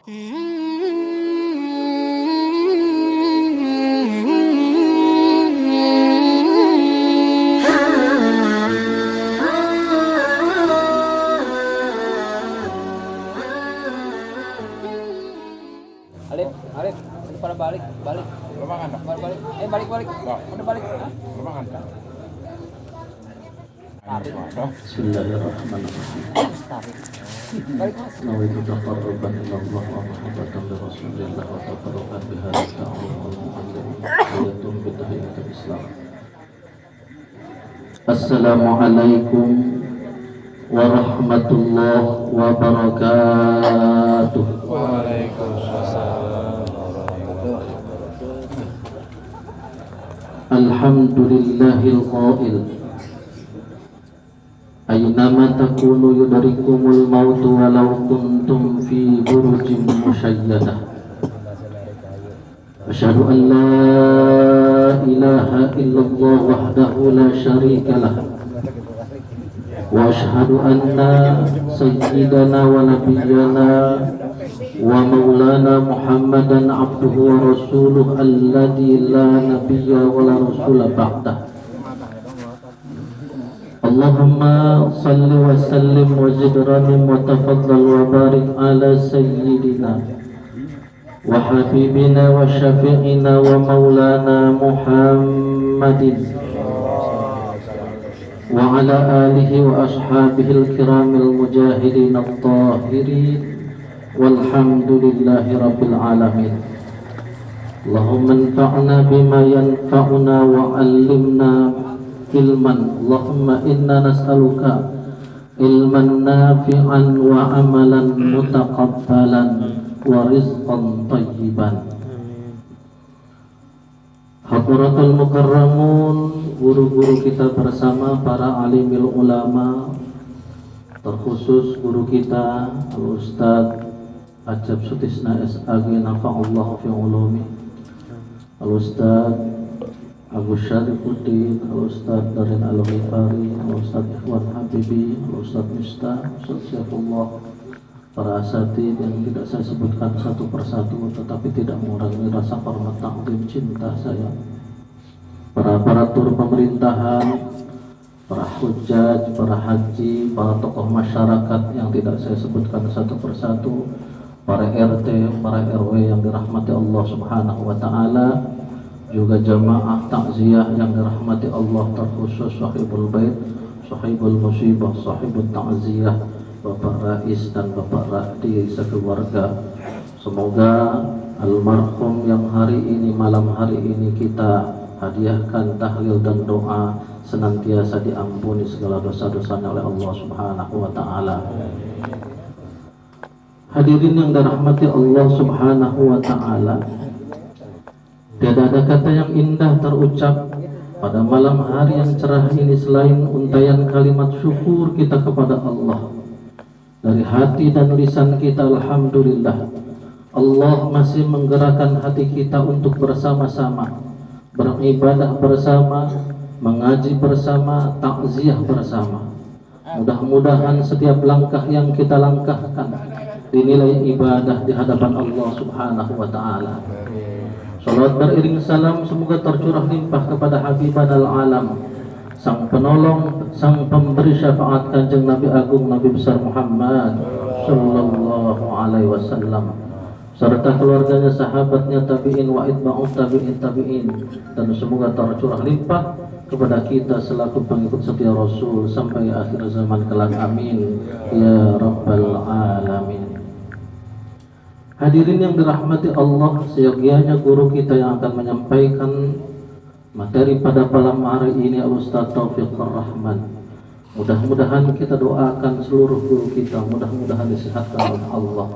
Alif, udah pada balik. Lo makan tak? Balik. Balik. Udah balik. Hah? Lo makan tak? Bismillahirrahmanirrahim. Balik Mas. Nawaitu taqarruban ila Allah wa mahabbatan li Rasulillah wa taqarruban bihadza ta'awun wal mu'allim ayatum bidahiyatul Islam. Assalamualaikum warahmatullahi wabarakatuh. Waalaikumsalam warahmatullahi wabarakatuh. Alhamdulillahil qail Aynama takunu yudrikumul mautu walau kuntum fi burujin musyayyadah. Asyhadu an la ilaha illallah wahdahu la syarika lah. Wa asyhadu anna sayyidana wa nabiyyana wa maulana Muhammadan abduhu wa rasuluh alladzi la nabiyya wa la rasula ba'dah. Allahumma salli wa sallim wa zid rahim wa tafaddal wa barik ala sayyidina wa habibina wa syafi'ina wa maulana Muhammadin wa ala alihi wa ashabihi al-kiramil mujahidin at-tahirin walhamdulillahi rabbil alamin. Allahumma anfa'na bima yanfa'una wa 'allimna ilman. Allahumma inna nas'aluka ilman nafi'an wa amalan mutaqabbalan wa rizqan tayyiban. Hadaratul mukarramun, guru-guru kita bersama, para alimil ulama, terkhusus guru kita Al-Ustadz Ajab Sutisna SAG nafa'allahu fi ulumi, Al-Ustadz Agus Syarifuddin, Al-Ustadz Darin Al-Ghifari, Al-Ustadz Ikhwan Habibi, Al-Ustadz Mista, Ustadz Syaifullah, para asatidz yang tidak saya sebutkan satu persatu tetapi tidak mengurangi rasa hormat, takdim, cinta saya, para aparatur pemerintahan, para hujjaj, para haji, para tokoh masyarakat yang tidak saya sebutkan satu persatu, para RT, para RW yang dirahmati Allah Subhanahu wa Ta'ala, juga jamaah takziah yang dirahmati Allah, terkhusus sahibul bait, sahibul musibah, sahibul takziah, Bapak Rais dan Bapak Rakti sekeluarga. Semoga almarhum yang hari ini, malam hari ini kita hadiahkan tahlil dan doa senantiasa diampuni segala dosa-dosanya oleh Allah Subhanahu wa Ta'ala. Hadirin yang dirahmati Allah Subhanahu wa Ta'ala, tiada ada kata yang indah terucap pada malam hari yang cerah ini selain untayan kalimat syukur kita kepada Allah. Dari hati dan lisan kita, alhamdulillah, Allah masih menggerakkan hati kita untuk bersama-sama beribadah bersama, mengaji bersama, takziah bersama. Mudah-mudahan setiap langkah yang kita langkahkan dinilai ibadah di hadapan Allah Subhanahu wa Ta'ala. Salawat beriring salam semoga tercurah limpah kepada Habiban al-Alam, sang penolong, sang pemberi syafaat, Kanjeng Nabi Agung Nabi besar Muhammad sallallahu alaihi wasallam, serta keluarganya, sahabatnya, tabi'in wa itba'ut tabi'in, dan semoga tercurah limpah kepada kita selaku pengikut setia Rasul sampai akhir zaman kelak, amin ya rabbal alamin. Hadirin yang dirahmati Allah, seyogianya guru kita yang akan menyampaikan materi pada malam hari ini, Al-Ustadz Taufiq Ar-Rahman. Mudah-mudahan kita doakan seluruh guru kita, mudah-mudahan disehatkan oleh Allah,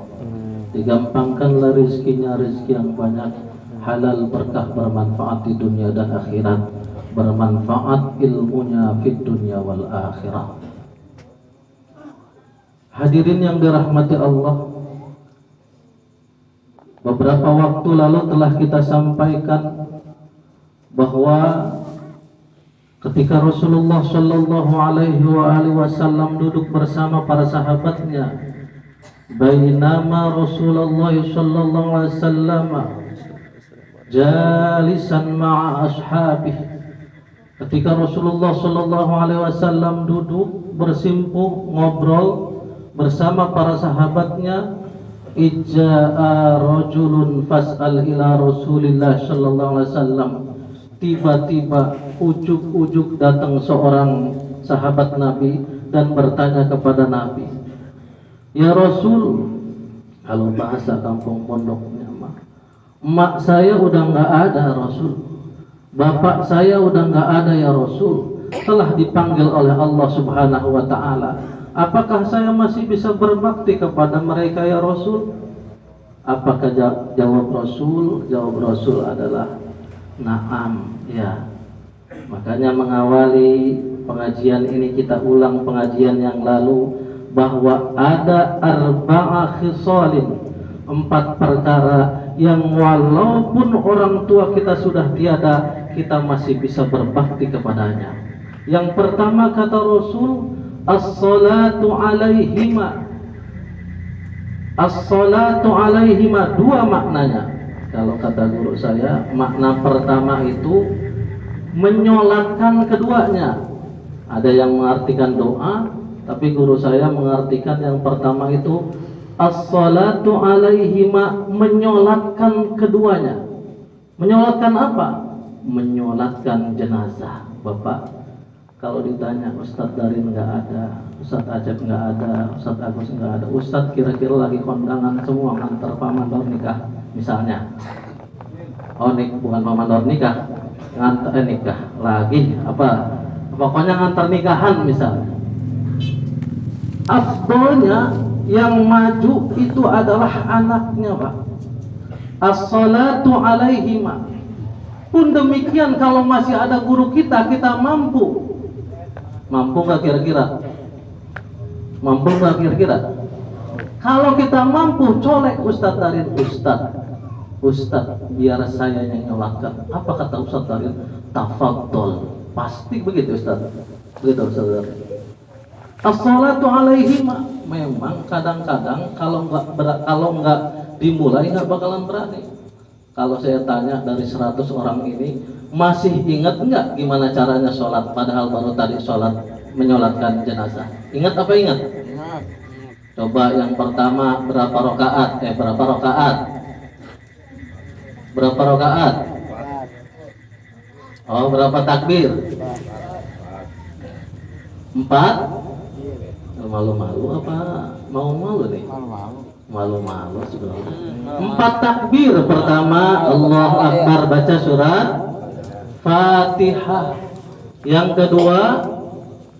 digampangkanlah rezekinya, rezeki yang banyak, halal, berkah, bermanfaat di dunia dan akhirat, bermanfaat ilmunya di dunia wal akhirah. Hadirin yang dirahmati Allah, beberapa waktu lalu telah kita sampaikan bahwa ketika Rasulullah Shallallahu Alaihi Wasallam duduk bersama para sahabatnya bainama Rasulullah sallallahu alaihi wasallam jalisan ma'a ashabihi, ketika Rasulullah sallallahu alaihi wasallam duduk bersimpuh ngobrol bersama para sahabatnya, ijaa rajulun fas'al ila Rasulillah sallallahu alaihi wasallam, tiba-tiba ujuk-ujuk datang seorang sahabat Nabi dan bertanya kepada Nabi, ya Rasul, kalau bahasa kampung pondoknya mah, emak saya udah nggak ada Rasul, bapak saya udah nggak ada ya Rasul, telah dipanggil oleh Allah Subhanahu wa Ta'ala. Apakah saya masih bisa berbakti kepada mereka ya Rasul? Apakah jawab Rasul? Jawab Rasul adalah na'am, ya. Makanya mengawali pengajian ini kita ulang pengajian yang lalu, bahwa ada arba'a khisalin, 4 perkara yang walaupun orang tua kita sudah tiada, kita masih bisa berbakti kepadanya. Yang pertama kata Rasul, as-salatu alaihima. As-salatu alaihima, 2 maknanya. Kalau kata guru saya, makna pertama itu menyolatkan keduanya. Ada yang mengartikan doa, tapi guru saya mengartikan yang pertama itu as-salatu alaihima, menyolatkan keduanya. Menyolatkan apa? Menyolatkan jenazah. Bapak, kalau ditanya Ustadz Darin nggak ada, Ustadz Acep nggak ada, Ustadz Agus nggak ada, Ustadz kira-kira lagi kondangan semua ngantar pamandor nikah misalnya. Oh bukan pamandor nikah, ngantar nikah lagi apa? Pokoknya ngantar nikahan misalnya. Afdolnya yang maju itu adalah anaknya, Pak. As-salatu alaihima. Pun demikian kalau masih ada guru kita mampu. Mampu nggak kira-kira? Mampu nggak kira-kira? Kalau kita mampu, colek Ustadz Darin, Ustadz biar saya yang nyolakkan. Apa kata Ustadz Darin? Tafadhol. Pasti begitu Ustadz. Begitu Ustadz Darin. As-salatu alaihima. Memang kadang-kadang kalau nggak dimulai nggak bakalan berani. Kalau saya tanya dari 100 orang ini, masih ingat nggak gimana caranya sholat? Padahal baru tadi sholat menyolatkan jenazah. Ingat apa ingat? Ingat. Coba yang pertama berapa rakaat? Berapa rakaat? Berapa rakaat? Oh, berapa takbir? 4? Malu-malu apa mau malu nih? Malu-malu. Malu-malu sebenarnya. 4 takbir. Pertama Allahu Akbar, baca surat Fatihah. Yang kedua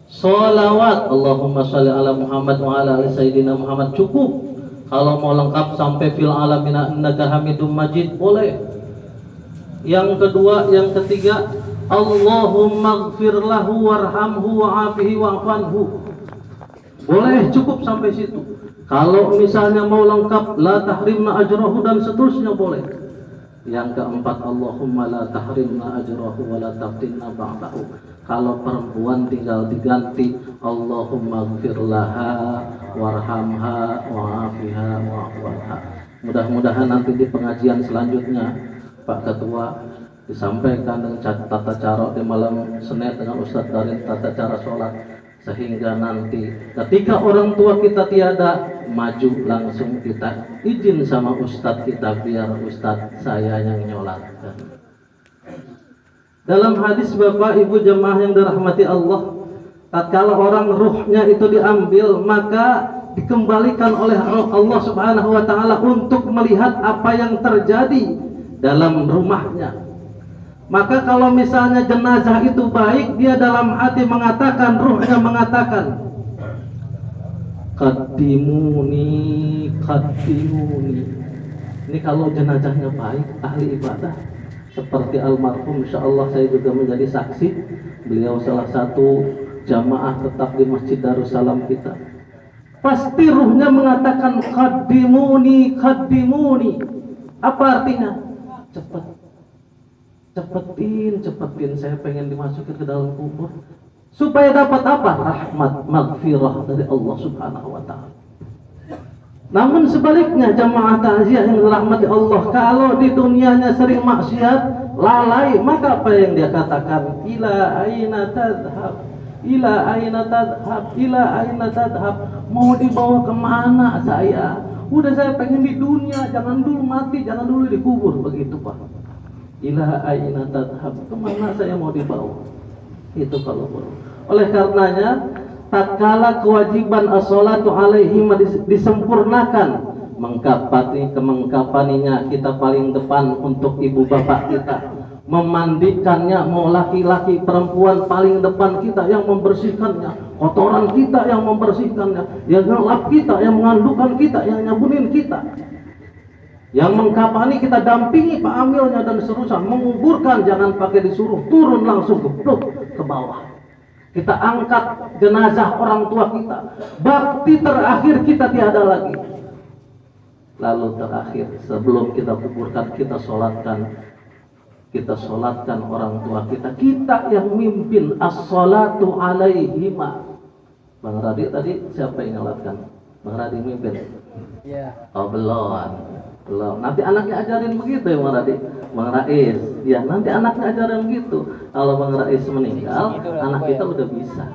sholawat, Allahumma sholli ala Muhammad wa ala ali sayyidina Muhammad, cukup. Kalau mau lengkap sampai fil alamina innaka hamidum majid boleh. Yang kedua, yang ketiga, Allahumma ighfir lahu warhamhu wa'afihi wa'fanhu. Boleh, cukup sampai situ. Kalau misalnya mau lengkap la tahrimna ajrahu dan seterusnya boleh. Yang keempat, Allahumma la tahrimna ajrahu wa la taftinna ba'dahu. Kalau perempuan tinggal diganti Allahumma ighfir laha warhamha wa'afiha wa'afwanha. Mudah-mudahan nanti di pengajian selanjutnya Pak Ketua disampaikan dengan tata cara di malam Senin dengan Ustadz Darin tata cara sholat, sehingga nanti ketika orang tua kita tiada, maju langsung kita izin sama Ustadz kita, biar Ustadz saya yang nyolatkan. Dalam hadis Bapak Ibu jemaah yang dirahmati Allah, tatkala orang ruhnya itu diambil, maka dikembalikan oleh Allah Subhanahu wa Ta'ala untuk melihat apa yang terjadi dalam rumahnya. Maka kalau misalnya jenazah itu baik, dia dalam hati mengatakan, ruhnya mengatakan, qaddimuni, qaddimuni. Ini kalau jenazahnya baik, ahli ibadah seperti almarhum, insyaallah saya juga menjadi saksi. Beliau salah satu jamaah tetap di Masjid Darussalam kita. Pasti ruhnya mengatakan qaddimuni, qaddimuni. Apa artinya? Cepetin, saya pengen dimasukin ke dalam kubur supaya dapat apa? Rahmat, maghfirah dari Allah Subhanahu wa Ta'ala. Namun sebaliknya jamaah takziah yang dirahmati Allah, kalau di dunianya sering maksiat, lalai, maka apa yang dia katakan? Ila aina tadhab, ila aina tadhab, ila aina tadhab. Mau dibawa kemana saya? Udah saya pengen di dunia, jangan dulu mati, jangan dulu dikubur, begitu Pak. Ila aina tadhab, kemana saya mau dibawa? Itu kalau boleh. Oleh karenanya, tatkala kewajiban as-salatu alaihim disempurnakan, mengkapaninya kita paling depan untuk ibu bapak kita, memandikannya mau laki-laki perempuan paling depan kita yang membersihkannya, kotoran kita yang membersihkannya, yang ngelap kita, yang mengandukan kita, yang nyabunin kita, yang mengkapani kita dampingi Pak Amilnya dan seterusnya, menguburkan jangan pakai disuruh, turun langsung ke bawah. Kita angkat jenazah orang tua kita. Bakti terakhir kita tiada lagi. Lalu terakhir sebelum kita kuburkan, kita solatkan orang tua kita. Kita yang mimpin as-salatu alaihima. Bang Radi tadi siapa yang nyolatkan? Bang Radi mimpin? Iya. Oh belum. Nanti anaknya ajarin begitu ya Bang Radi. Bang Rais, ya nanti anaknya ajarin gitu. Kalau Bang Rais meninggal, anak kita udah bisa.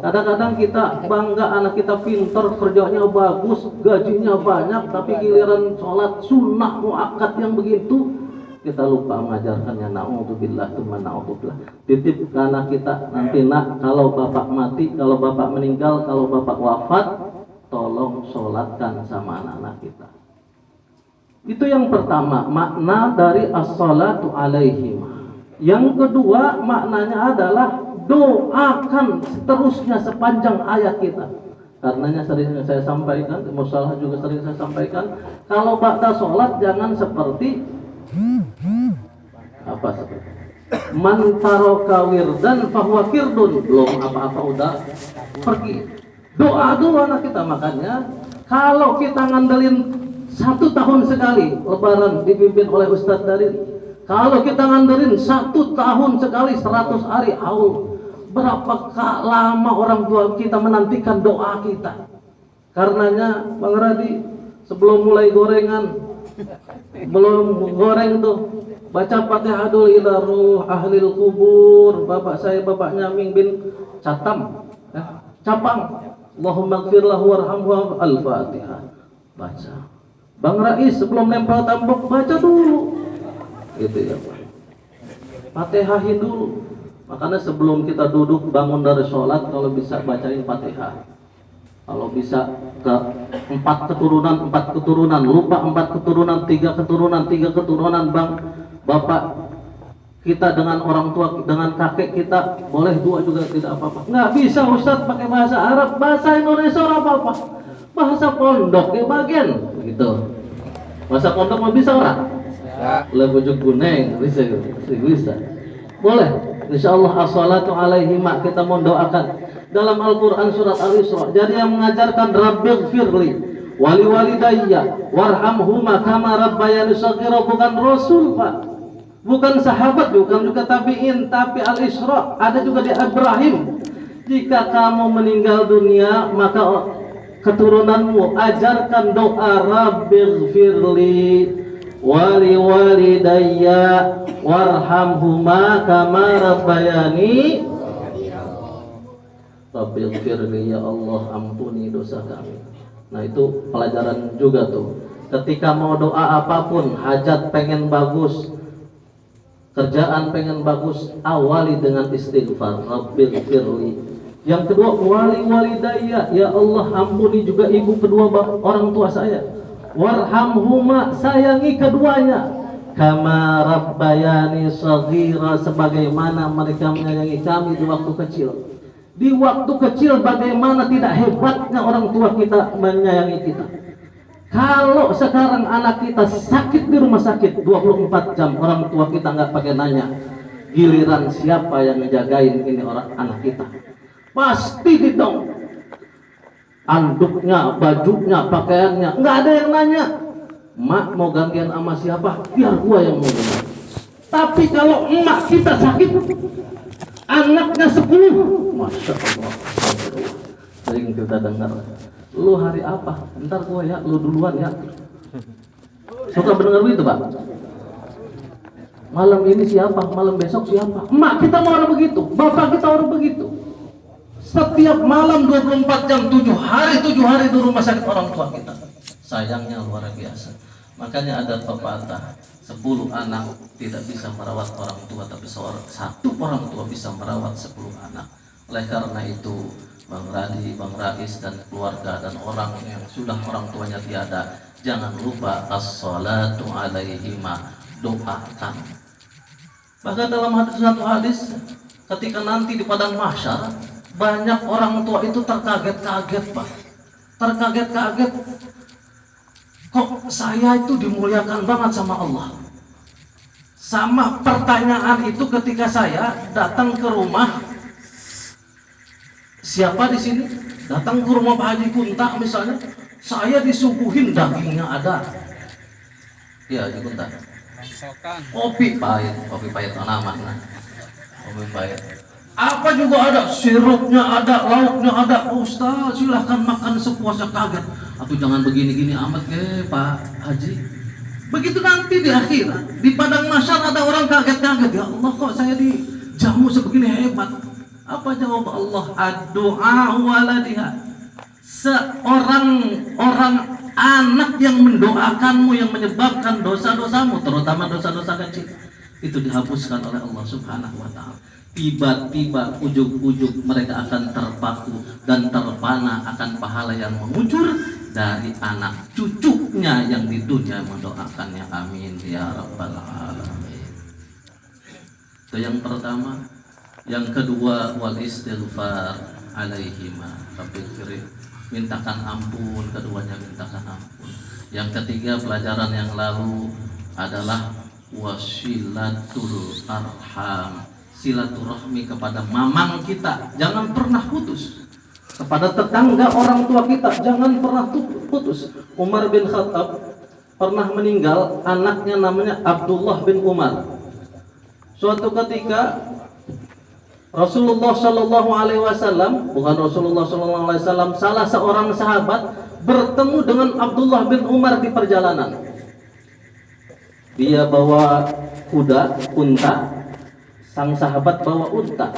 Kadang-kadang kita bangga anak kita pintar, kerjanya bagus, gajinya banyak, tapi giliran sholat sunnah muakkad yang begitu, kita lupa mengajarkannya. Na'udzubillah, tsumma na'udzubillah. Titip ke anak kita, nanti nak, kalau bapak mati, kalau bapak meninggal, kalau bapak wafat, tolong sholatkan sama anak-anak kita. Itu yang pertama, makna dari as-salatu alaihim. Yang kedua, maknanya adalah doakan seterusnya sepanjang ayat kita. Karenanya sering saya sampaikan, di musalah juga sering saya sampaikan, kalau ba'da sholat jangan seperti apa seperti man taraka wirdan fahuwa kirdun, belum apa-apa udah pergi. Doa dulu anak kita. Makanya kalau kita ngandelin 1 tahun sekali lebaran dipimpin oleh Ustadz dari, kalau kita ngandelin 1 tahun sekali 100 hari haul, berapa lama orang tua kita menantikan doa kita. Karenanya Bang Radi, sebelum mulai gorengan, belum goreng tuh, baca Fatihah dulu, ila ruh ahlil kubur, bapak saya Bapak Nyaming bin Catam, Capang, Allahumma gfir lahu warhamhu, al-Fatihah baca. Bang Rais sebelum nempel tembok baca dulu, gitu ya Pak. Fatihahin dulu. Makanya sebelum kita duduk bangun dari sholat, kalau bisa bacain Fatihah. Kalau bisa ke 4 keturunan, lupa 4 keturunan, 3 keturunan, Bang, Bapak kita dengan orang tua, dengan kakek kita, boleh 2 juga tidak apa-apa. Nggak bisa Ustadz pakai bahasa Arab, bahasa Indonesia apa-apa. Bahasa pondok ya bagian gitu. Bahasa pondok mau bisa orang? Boleh bujuk guneng, bisa. Boleh. Insyaallah as-salatu alaihi ma, kita mau doakan dalam Al-Qur'an surat Al-Isra. Jadi yang mengajarkan rabbighfirli wali walidayya warhamhuma kama rabbayani shaghira bukan Rasul, Pak. Bukan sahabat, bukan juga tabi'in, tapi Al-Isra ada juga di Ibrahim. Jika kamu meninggal dunia, maka keturunanmu ajarkan doa rabbighfirli wali walidayya warhamhuma kama rabbayani. Rabbighfirli, ya Allah ampuni dosa kami. Nah itu pelajaran juga tuh. Ketika mau doa apapun, hajat pengen bagus, kerjaan pengen bagus, awali dengan istighfar rabbighfirli. Yang kedua, wali walidayya, ya Allah ampuni juga ibu kedua orang tua saya. Warhamhuma, sayangi keduanya. Kama rabbayani shaghira, sebagaimana mereka menyayangi kami di waktu kecil. Di waktu kecil bagaimana tidak hebatnya orang tua kita menyayangi kita. Kalau sekarang anak kita sakit di rumah sakit 24 jam, orang tua kita nggak pakai nanya, giliran siapa yang ngejagain ini orang anak kita? Pasti ditong anduknya, bajunya, pakaiannya, nggak ada yang nanya. Mak mau gantian sama siapa? Biar gua yang mau gantian. Tapi kalau emak kita sakit, anaknya 10, masya Allah, sering kita dengar. lu hari apa? Ntar gua ya, lu duluan ya. Suka mendengar begitu, Pak? Malam ini siapa? Malam besok siapa? Emak kita mau orang begitu, bapak kita orang begitu. Setiap malam 24 jam 7 hari di rumah sakit orang tua kita. Sayangnya luar biasa. Makanya ada pepatah, 10 anak tidak bisa merawat orang tua, tapi satu orang tua bisa merawat 10 anak. Oleh karena itu, Bang Radi, Bang Rais dan keluarga dan orang yang sudah orang tuanya tiada, jangan lupa as-salatu alaihima, doakan. Bahkan dalam satu hadis, ketika nanti di padang mahsyar, banyak orang tua itu terkaget-kaget, Pak. Terkaget-kaget. Kok saya itu dimuliakan banget sama Allah? Sama pertanyaan itu ketika saya datang ke rumah, siapa di sini? Datang ke rumah Pak Haji Kunta misalnya, saya disuguhin dagingnya ada. Ya, Haji Kunta. Kopi pahit tanaman. Kopi pahit. Apa juga ada, sirupnya ada, lauknya ada. Ustaz, silahkan makan sepuasnya. Kaget. Atau jangan begini-gini amat Pak Haji. Begitu nanti di akhirat, di padang mahsyar ada orang kaget-kaget. Ya Allah, kok saya dijamu sebegini hebat. Apa jawab Allah? Ad-du'a waladiha. Seorang anak yang mendoakanmu, yang menyebabkan dosa-dosamu, terutama dosa-dosa kecil, itu dihapuskan oleh Allah Subhanahu wa ta'ala. Tiba-tiba ujung-ujung mereka akan terpaku dan terpana akan pahala yang mengucur dari anak cucunya yang di dunia mendoakannya. Amin ya rabbal alamin. Itu yang pertama. Yang kedua, wal istighfar alaihima, mintakan ampun, keduanya mintakan ampun. Yang ketiga, pelajaran yang lalu adalah wasilatul arham, silaturahmi kepada mamang kita, jangan pernah putus. Kepada tetangga orang tua kita, jangan pernah putus. Umar bin Khattab pernah meninggal, anaknya namanya Abdullah bin Umar. Suatu ketika Rasulullah Shallallahu Alaihi Wasallam, bukan Rasulullah Shallallahu Alaihi Wasallam, salah seorang sahabat bertemu dengan Abdullah bin Umar di perjalanan. Dia bawa kuda, unta, sang sahabat bawa unta.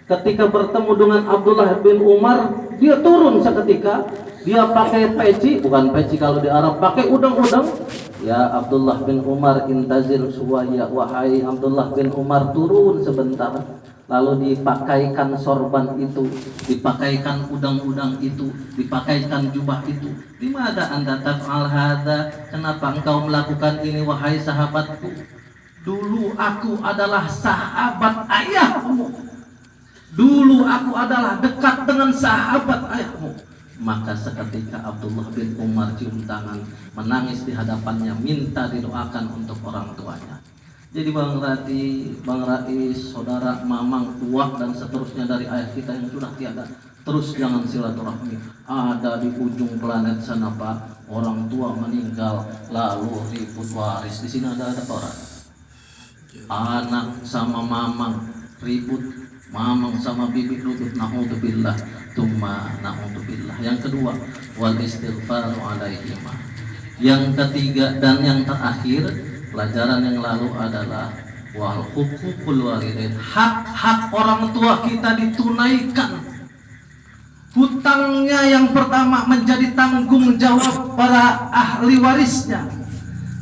Ketika bertemu dengan Abdullah bin Umar, dia turun seketika. Dia pakai peci, bukan peci kalau di Arab, pakai udang-udang. Ya Abdullah bin Umar, intazir suwaya, wahai Abdullah bin Umar, turun sebentar. Lalu dipakaikan sorban itu, dipakaikan udang-udang itu, dipakaikan jubah itu. Di mana Anda taf'al hadza? Kenapa engkau melakukan ini wahai sahabatku? Dulu aku adalah sahabat ayahmu. Dulu aku adalah dekat dengan sahabat ayahmu. Maka seketika Abdullah bin Umar cium tangan, menangis di hadapannya, minta didoakan untuk orang tuanya. Jadi Bang Rati, Bang Rais, saudara, mamang, tua dan seterusnya dari ayah kita yang sudah tiada, terus jangan silaturahmi. Ada di ujung planet sana Pak, orang tua meninggal lalu ribut waris. Di sini ada orang. Anak sama mamang ribut, mamang sama bibi ribut, naudzubillah, tsumma naudzubillah. Yang kedua, wal istighfaru alaihima. Yang ketiga dan yang terakhir, pelajaran yang lalu adalah wal huququl walidain. Hak-hak orang tua kita ditunaikan. Hutangnya yang pertama menjadi tanggung jawab para ahli warisnya.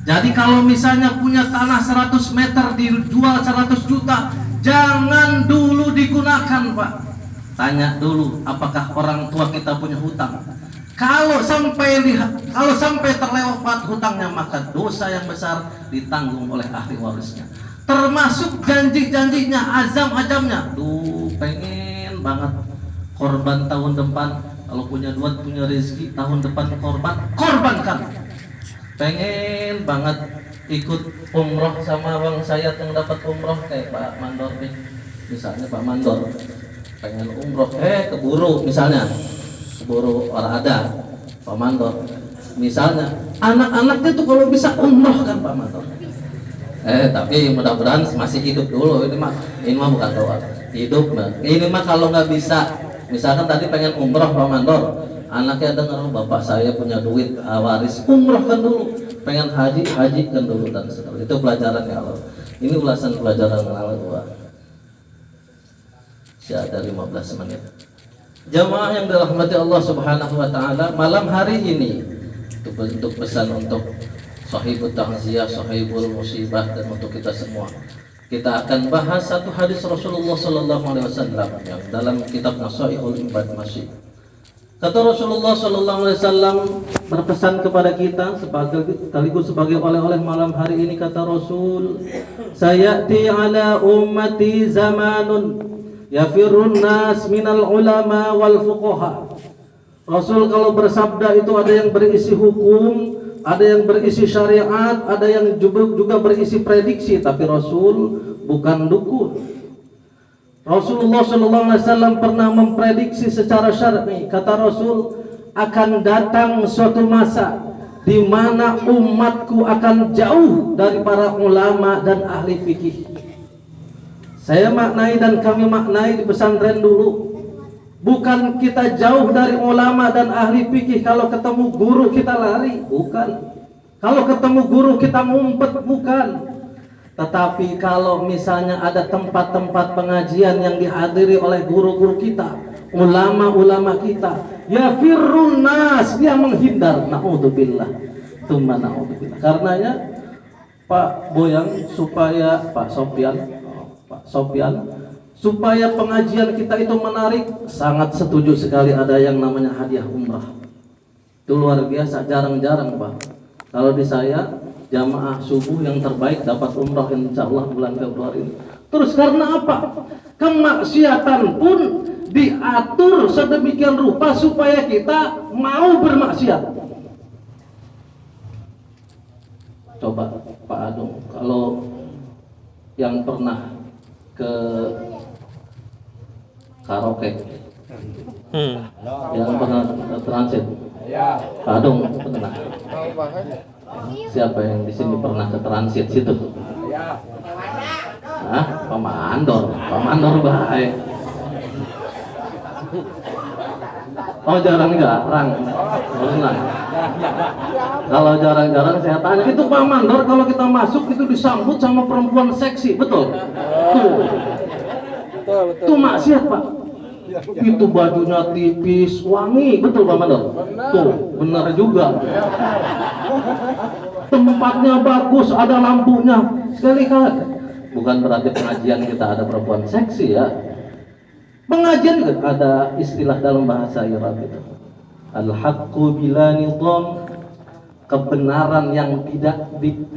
Jadi kalau misalnya punya tanah 100 meter dijual 100 juta, jangan dulu digunakan Pak. Tanya dulu apakah orang tua kita punya hutang. Kalau sampai terlewat hutangnya, maka dosa yang besar ditanggung oleh ahli warisnya. Termasuk janji-janjinya, azam-azamnya. Pengen banget korban tahun depan, kalau punya duit, punya rezeki tahun depan korbankan. Pengen banget ikut umroh sama Bang Sayat yang dapat umroh kayak Pak Mandor nih. Misalnya Pak Mandor pengen umroh, keburu misalnya. Keburu orang ada Pak Mandor. Misalnya anak-anaknya tuh kalau bisa umroh kan Pak Mandor. Tapi mudah-mudahan masih hidup dulu. Ini mah bukan doa. Hidup mah. Ini mah kalau nggak bisa, misalkan tadi pengen umroh Pak Mandor, Anaknya dengar bapak saya punya duit waris, umrahkan dulu. Pengen hajikan dulu dan seterusnya. Itu pelajaran ya Allah. Ini ulasan pelajaran Allah. Sudah ada 15 menit. Jamaah yang dirahmati Allah Subhanahu wa taala, malam hari ini untuk pesan untuk sahibul ta'ziyah, sahibul musibah, dan untuk kita semua. Kita akan bahas satu hadis Rasulullah sallallahu alaihi wasallam yang dalam kitab Nasaihul Ibad Masih. Kata Rasulullah sallallahu alaihi wasallam berpesan kepada kita sekaligus sebagai oleh-oleh malam hari ini, kata Rasul, sayati ala ummati zamanun yafirrun nas minal ulama wal fuqaha. Rasul kalau bersabda itu ada yang berisi hukum, ada yang berisi syariat, ada yang juga berisi prediksi, tapi Rasul bukan dukun. Rasulullah SAW pernah memprediksi secara syar'i, kata Rasul, akan datang suatu masa di mana umatku akan jauh dari para ulama dan ahli fikih. Saya maknai dan kami maknai di pesantren dulu, bukan kita jauh dari ulama dan ahli fikih kalau ketemu guru kita lari, bukan. Kalau ketemu guru kita ngumpet, bukan. Tetapi kalau misalnya ada tempat-tempat pengajian yang dihadiri oleh guru-guru kita, ulama-ulama kita, ya firrun nas, dia menghindar, naudzubillah, tsumma naudzubillah. Karenanya Pak Boyang supaya Pak Sofyan, supaya pengajian kita itu menarik, sangat setuju sekali ada yang namanya hadiah umrah. Itu luar biasa, jarang-jarang Pak. Kalau di saya jamaah subuh yang terbaik dapat umrah insyaallah bulan Februari ini. Terus karena apa? Kemaksiatan pun diatur sedemikian rupa supaya kita mau bermaksiat. Coba Pak Adung, kalau yang pernah ke karaoke, yang pernah transit, Pak Adung pernah? Siapa yang di sini pernah ke transit situ? Hah? Pak Mandor baik. Oh jarang-jarang. Kalau jarang-jarang saya tanya, itu Pak Mandor kalau kita masuk itu disambut sama perempuan seksi, betul? Tuh maksiat Pak. Itu bajunya tipis, wangi, betul Pak Mandor? Tuh, benar juga. Tempatnya bagus, ada lampunya. Sekali-kali. Bukan berarti pengajian kita ada perempuan seksi ya. Pengajian juga ada istilah dalam bahasa Arab itu. Al-haqqu bila nidham, kebenaran yang tidak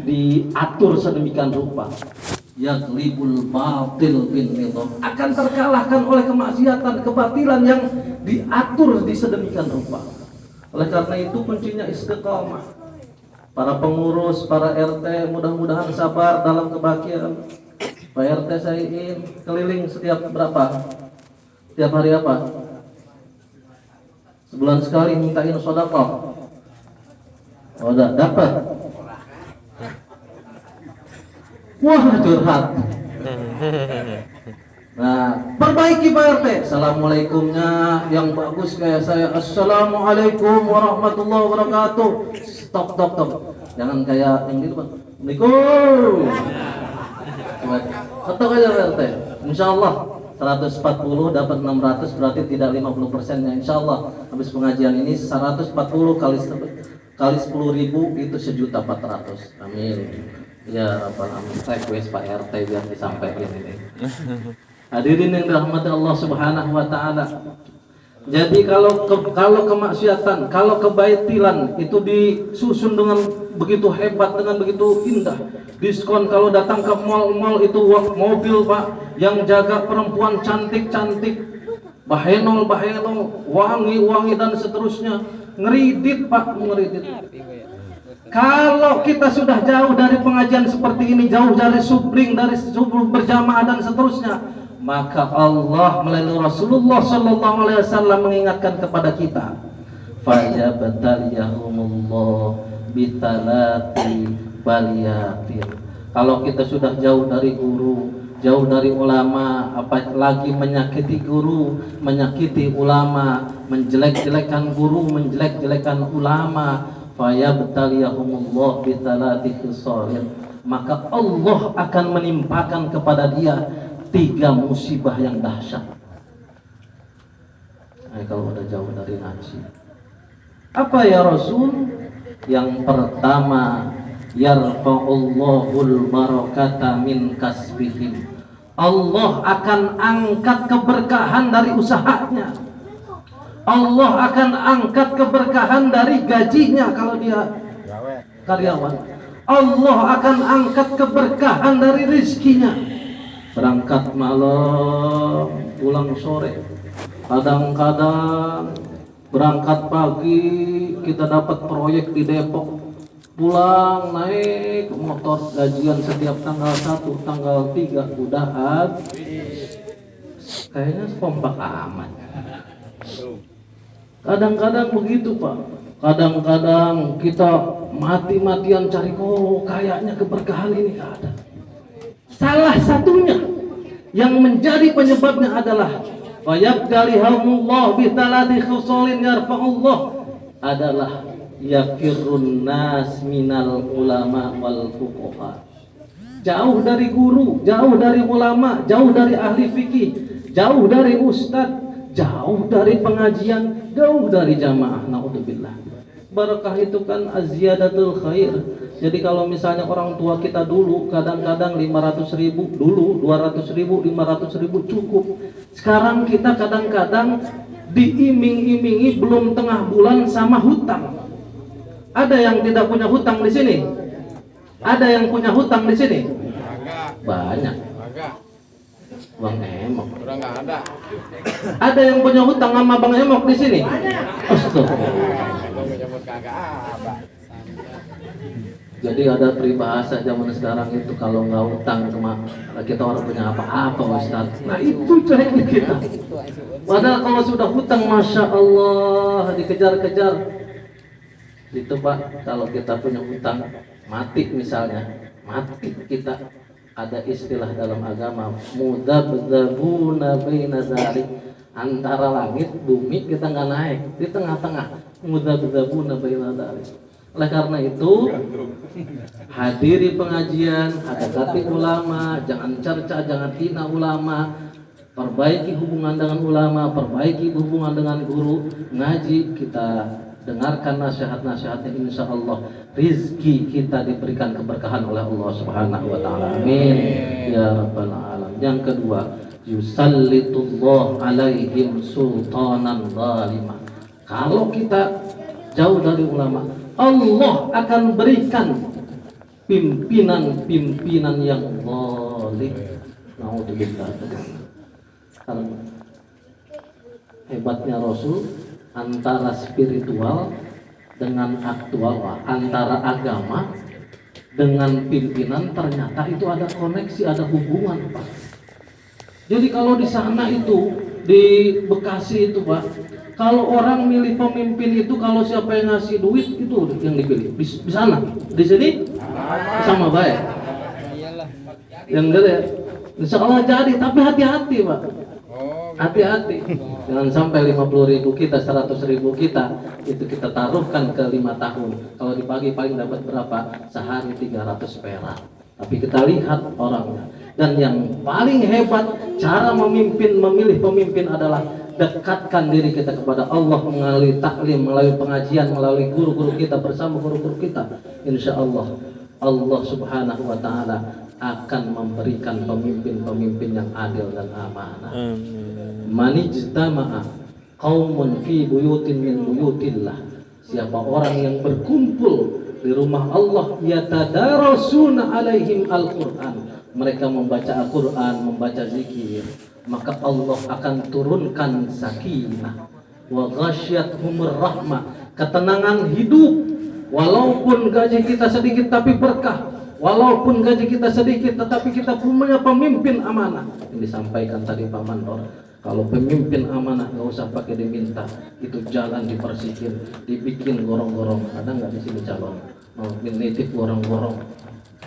diatur sedemikian rupa. Yaglibul batil bin nidham, akan terkalahkan oleh kemaksiatan, kebatilan yang diatur di sedemikian rupa. Oleh karena itu kuncinya istiqamah. Para pengurus, para RT mudah-mudahan sabar dalam kebahagiaan. Pak RT saya ingin keliling setiap berapa? Setiap hari apa? Sebulan sekali mintain sedekah. Oh, udah dapat. Wah, curhat. Nah, perbaiki Pak RT. Assalamualaikumnya yang bagus kayak saya. Assalamualaikum warahmatullahi wabarakatuh. Stop. Jangan kayak yang gitu Pak. Assalamualaikum. Ketok aja Pak RT. Insyaallah 140 dapat 600, berarti tidak 50%-nya. Insyaallah habis pengajian ini 140 kali 10.000 itu 1.400.000. Amin. Ya Rabbal Alamin. Request Pak RT biar disampaikan ini. Hadirin yang dirahmati Allah Subhanahu wa taala. Jadi kalau kemaksiatan, kalau kebatilan itu disusun dengan begitu hebat, dengan begitu indah. Diskon kalau datang ke mal-mal itu mobil Pak yang jaga perempuan cantik-cantik, bahenol, wangi dan seterusnya. Ngeridit Pak, ngeridit. Kalau kita sudah jauh dari pengajian seperti ini, jauh dari subling, dari subuh berjamaah dan seterusnya, maka Allah melalui Rasulullah sallallahu alaihi wasallam mengingatkan kepada kita, fajabataliyahumullah bitalati baliyatin. Kalau kita sudah jauh dari guru, jauh dari ulama, apalagi menyakiti guru, menyakiti ulama, menjelek-jelekan guru, menjelek-jelekan ulama, fayabtaliyahumullah bitalati khisalin, maka Allah akan menimpakan kepada dia 3 musibah yang dahsyat. Nah, kalau udah jauh dari ngaji, apa ya Rasul? Yang pertama, yarfa'ullahul barakata min kasbihim, Allah akan angkat keberkahan dari usahanya. Allah akan angkat keberkahan dari gajinya kalau dia karyawan. Allah akan angkat keberkahan dari rizkinya. Berangkat malam, pulang sore. Kadang-kadang berangkat pagi, kita dapat proyek di Depok, pulang naik motor, gajian setiap tanggal 1, tanggal 3 udah habis. Kayaknya kompak amat. Kadang-kadang begitu Pak. Kadang-kadang kita mati-matian cari, kayaknya keberkahan ini ada. Salah satunya yang menjadi penyebabnya adalah fayabtalihumullah bitalati khisalin yarfa'ullah, adalah yafirrun nas minal ulama wal fuqaha. Jauh dari guru, jauh dari ulama, jauh dari ahli fikih, jauh dari ustadz, jauh dari pengajian, jauh dari jamaah. Naudzubillah. Barakah itu kan aziyadatul khair. Jadi kalau misalnya orang tua kita dulu kadang-kadang 500.000, dulu 200.000, 500.000 cukup. Sekarang kita kadang-kadang diiming-imingi belum tengah bulan sama hutang. Ada yang tidak punya hutang di sini? Ada yang punya hutang di sini? Banyak. Bang Emok. Udah nggak ada. Ada yang punya hutang sama Bang Emok di sini? Astagfirullah. Jadi ada peribahasa zaman sekarang itu, kalau nggak hutang sama kita orang punya apa-apa Ustaz. Nah itu jeleknya kita. Padahal kalau sudah hutang, Masya Allah, dikejar-kejar. Itu Pak, kalau kita punya hutang, mati misalnya, mati kita, ada istilah dalam agama, mudabdzabuna baina dzalik, antara langit bumi kita nggak naik, di tengah-tengah, mudabdzabuna baina dzalik. Oleh karena itu, hadiri pengajian, hadapati ulama, jangan cerca, jangan hina ulama, perbaiki hubungan dengan ulama, perbaiki hubungan dengan guru, ngaji, kita dengarkan nasihat-nasihatnya, insya Allah rizki kita diberikan keberkahan oleh Allah Subhanahu wa Ta'ala. Amin ya Rabbal Alamin. Yang kedua, yusallitullah alaihim sultanan zalimah. Kalau kita jauh dari ulama, Allah akan berikan pimpinan-pimpinan yang zalim. Naudzubillah. Hebatnya Rasul, antara spiritual dengan aktual, antara agama dengan pimpinan, ternyata itu ada koneksi, ada hubungan Pak. Jadi kalau di sana itu, di Bekasi itu Pak, kalau orang milih pemimpin itu, kalau siapa yang ngasih duit itu yang dipilih. Di sana, di sini sama baik. Yang enggak ya, insya Allah jadi, tapi hati-hati Pak. Hati-hati, jangan sampai 50.000 kita, 100.000 kita, itu kita taruhkan ke 5 tahun. Kalau dibagi paling dapat berapa? Sehari 300 perak. Tapi kita lihat orangnya. Dan yang paling hebat, cara memilih pemimpin adalah dekatkan diri kita kepada Allah melalui taklim, melalui pengajian, melalui guru-guru kita, bersama guru-guru kita. Insya Allah, Allah Subhanahu wa Ta'ala akan memberikan pemimpin-pemimpin yang adil dan amanah. Manijtama'a qaumun fi buyutin min buyutillah. Siapa orang yang berkumpul di rumah Allah, yatadarasuna alaihim al-Qur'an, mereka membaca Al-Qur'an, membaca zikir, maka Allah akan turunkan sakinah wa ghasyiyatuhumur rahmah, ketenangan hidup. Walaupun gaji kita sedikit tapi berkah, walaupun gaji kita sedikit tetapi kita punya pemimpin amanah. Yang disampaikan tadi Pak Mandor, kalau pemimpin amanah nggak usah pakai diminta, itu jalan dipersihin, dibikin gorong-gorong. Ada nggak di sini calon mau nitip gorong-gorong?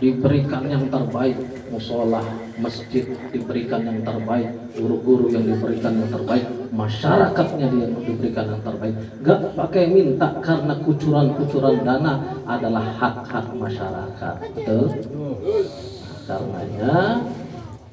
diberikan yang terbaik, musola, masjid diberikan yang terbaik, guru-guru yang diberikan yang terbaik, masyarakatnya yang diberikan yang terbaik. Gak pakai minta, karena kucuran-kucuran dana adalah hak-hak masyarakat. Betul? Karenanya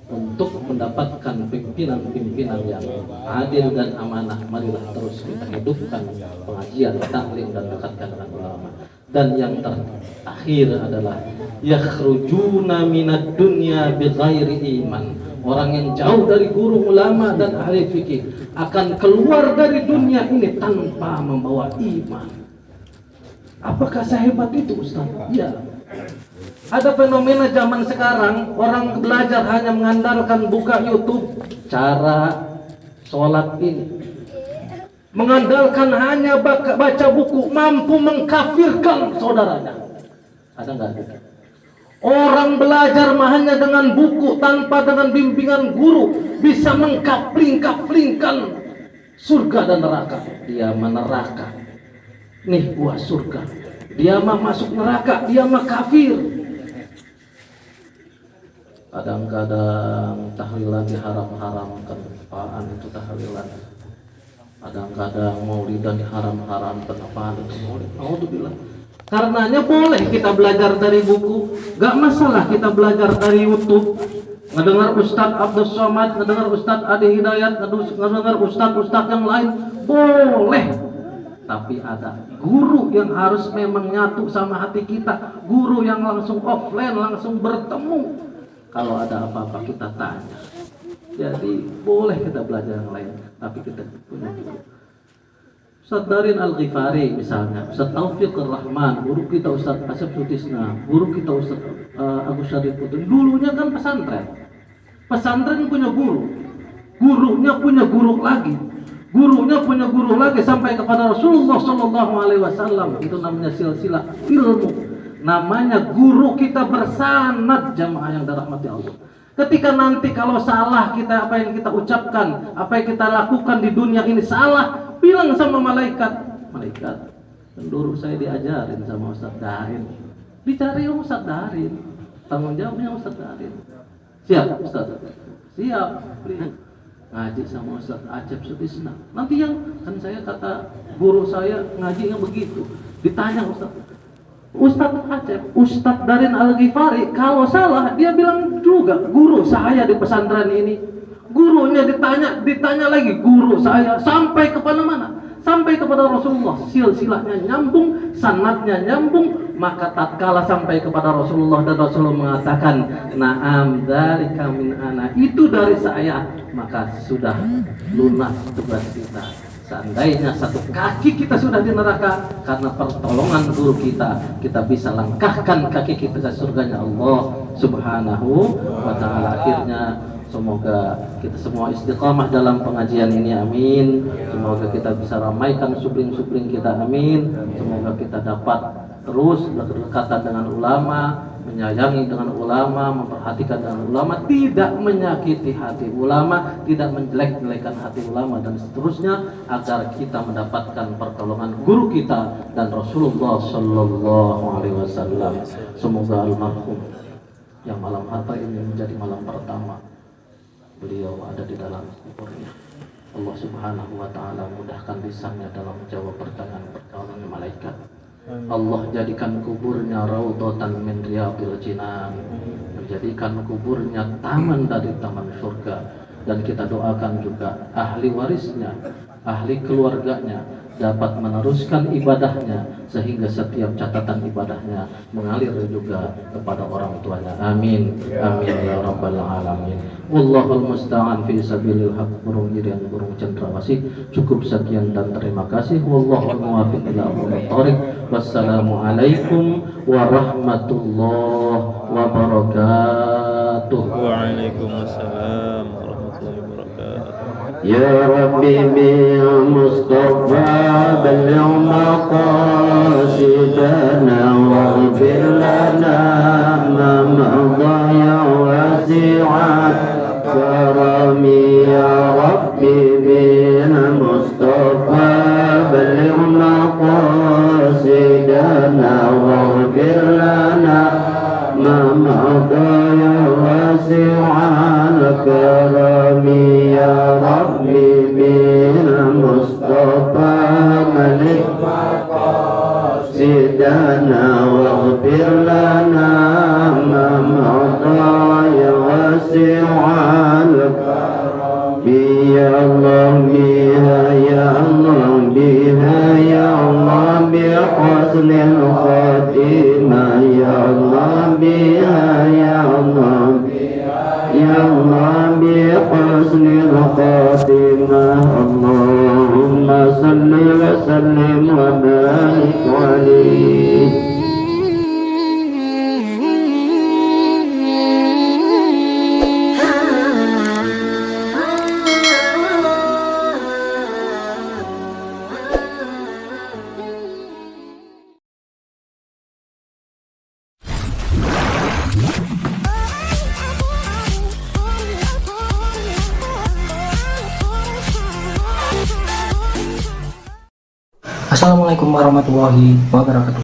untuk mendapatkan pimpinan-pimpinan yang adil dan amanah, marilah terus kita hidupkan pengajian, taklim, dan dekatkan dengan ulama. Dan yang terakhir adalah yakhrujuna minad dunya bighairi iman. Orang yang jauh dari guru, ulama, dan ahli fikih akan keluar dari dunia ini tanpa membawa iman. Apakah sehebat itu, Ustaz? Ya. Ada fenomena zaman sekarang, orang belajar hanya mengandalkan buka YouTube cara sholat ini, mengandalkan hanya baca buku, mampu mengkafirkan saudaranya. Ada nggak? Orang belajar hanya dengan buku tanpa dengan bimbingan guru bisa mengkapling-kaplingkan surga dan neraka. Dia meneraka, nih buah surga. Dia mah masuk neraka, dia mah kafir. Kadang-kadang tahlilan diharam-haramkan, apaan itu tahlilan? Kadang-kadang maulidan diharam-haramkan, apaan itu maulid? Alhamdulillah. Karenanya boleh kita belajar dari buku, gak masalah kita belajar dari YouTube. Ngedengar Ustadz Abdus Somad, ngedengar Ustadz Adi Hidayat, ngedengar Ustadz yang lain, boleh. Tapi ada guru yang harus memang nyatu sama hati kita, guru yang langsung offline, langsung bertemu. Kalau ada apa-apa kita tanya. Jadi boleh kita belajar yang lain, tapi kita punya guru. Ustaz Darin Al-Ghifari misalnya, Ustaz Taufiq Ar-Rahman, guru kita Ustaz Asep Sutisna, guru kita Ustaz Agus Syarif Putri. Dulunya kan pesantren. Pesantren punya guru, gurunya punya guru lagi, gurunya punya guru lagi sampai kepada Rasulullah SAW. Itu namanya silsilah ilmu. Namanya guru kita bersanad, jamaah yang dirahmati Allah. Ketika nanti kalau salah kita, apa yang kita ucapkan, apa yang kita lakukan di dunia ini salah, bilang sama malaikat. Malaikat, dulu saya diajarin sama Ustaz Darin, dicari Ustaz Darin, tanggung jawabnya Ustaz Darin. Siap Ustaz? Siap. Ngaji sama Ustaz Acep Sutisna. Nanti yang kan saya kata guru saya ngajinya begitu. Ditanya Ustadz Acep, Ustadz Darin Al-Ghifari, kalau salah dia bilang juga guru saya di pesantren ini. Gurunya ditanya lagi guru saya, sampai kepada mana? Sampai kepada Rasulullah. Silsilahnya nyambung, sanadnya nyambung. Maka tatkala sampai kepada Rasulullah dan Rasulullah mengatakan, "Na'am dzalika min ana," itu dari saya, maka sudah lunas tugas kita. Seandainya satu kaki kita sudah di neraka, karena pertolongan guru kita bisa langkahkan kaki kita ke surganya Allah Subhanahu wa ta'ala. Akhirnya semoga kita semua istiqamah dalam pengajian ini, amin. Semoga kita bisa ramaikan supling-supling kita, amin. Semoga kita dapat terus berdekatan dengan ulama, menyayangi dengan ulama, memperhatikan dengan ulama, tidak menyakiti hati ulama, tidak menjelek-jelekan hati ulama, dan seterusnya, agar kita mendapatkan pertolongan guru kita dan Rasulullah Sallallahu Alaihi Wasallam. Semoga almarhum yang malam hari ini menjadi malam pertama beliau ada di dalam kuburnya, Allah Subhanahu Wa Taala mudahkan lisannya dalam menjawab pertanyaan malaikat. Allah jadikan kuburnya raudhatan min riyadil jinan, menjadikan kuburnya taman dari taman surga. Dan kita doakan juga ahli warisnya, ahli keluarganya dapat meneruskan ibadahnya, sehingga setiap catatan ibadahnya mengalir juga kepada orang tuanya, amin amin ya rabbal alamin. Wallahul musta'an fi sabilil haq. Burung irian, burung cendrawasih. Cukup sekian dan terima kasih. Wallahul muwaffiq ila aqwamit thoriq. Wassalamualaikum warahmatullahi wabarakatuh. Waalaikumsalam warahmatullahi wabarakatuh. Ya Rabbi bil Mustafa balligh maqasidana waghfir lana ma madha ya wasi'at karami ya Rabbi bil Mustafa balligh maqasidana waghfir lana مضى يا واسع الكرم يا ربي بالمصطفى ملك مقاصدنا واغفر لنا ما مضى يا واسع الكرم يا الله بها يا الله بها يا الله بحسن الخاتمة يا الله بها يا الله يا الله بحسن الخاتمة اللهم صل وسلم وبارك عليه. Assalamualaikum warahmatullahi wabarakatuh.